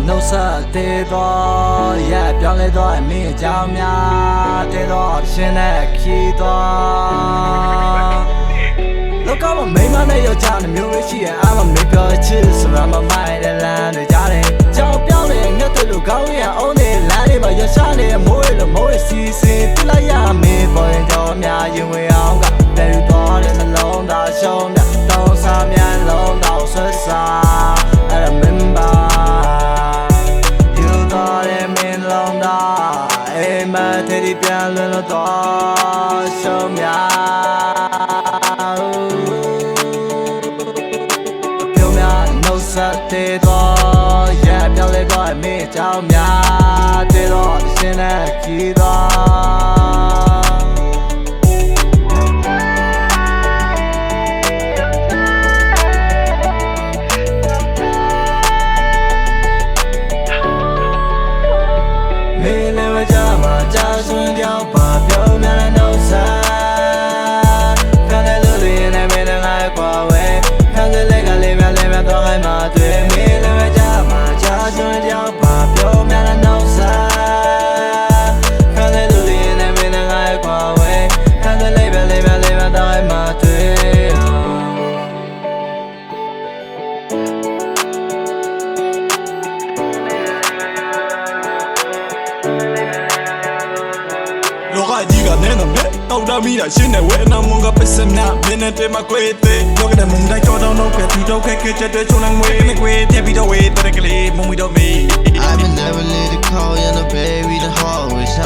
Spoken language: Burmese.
နှုတ်ဆက်သေးသောရဲ့ပြောင်းလဲသောအမင်းအကြောင်းများတဲ့သောရှင်နဲ့ခီးသောလောကမှာမိမနဲ့ယောက်ျားနဲ့မျိုးပဲရှိရင်အမမေပြောချစ်ဆိုတာမမိုက်တဲ့လမ်းတွေကြားတယ်ကြောင်ပြောင်းနေငှက်တွေလိုကောင်းရအောင်နေလမ်းတွေမှာရရှာနေမိုးရလို့မိုးရစီစဉ်ပြလိုက်ရမင်းပေါ်ရင်ကြောင်များရင်ဝင်အောင်ကတဲ့ယူတော်တဲ့နှလုံးသားရှုံးတဲ့တောင်းစားများလုံးတော့ဆွတ်စားI remember you thought it meant long that hey my teddy ပြန်လွင်လို့တော့ရှုံးများပြုံးများနှုတ်ဆက်သေးတော့ရဲ့ပြောင်းလဲတော့အမင်းအကြောင်းများတဲ့တော့ရှင်နဲ့ခီးတော့မေးလဲမကြမှာကြာစွန်းကြောက်ပါပြုံးများနဲ့နှုတ်ဆက်ခံတဲ့လူတွေနဲ့မင်းနဲ့ငါကွာဝဲခံတဲ့လက်ကလေးများလေးများတော့ဟိုင်းမှာတွေ့မေးလဲမကြမှာကြာစွန်းကြောက်ပါပြုံးများနဲ့နှုတ်ဆက်ခံတဲ့လူတွေနဲ့မင်းနဲ့ငါကွာဝဲခံတဲ့လက်များလေးများလေးများတော့ဟိုင်းမှာတွေ့လောကကြီးကနဲ့တော့နဲ့တောက်တမိတာရှင်းနေဝဲအနာမုံကပစ္စမနာမင်းနဲ့တဲမကွေးသေးလောကတဲ့မုံတိုင်းကြောတော့တော့ပဲဒီတော့ခဲခဲချက်တဲ့ချုံနိုင်ဝဲနဲ့ကွေးပြပြီးတော့ဝဲတဲ့ကလေးမုံမီတော့မေး I will never let it call you no baby the heart wish I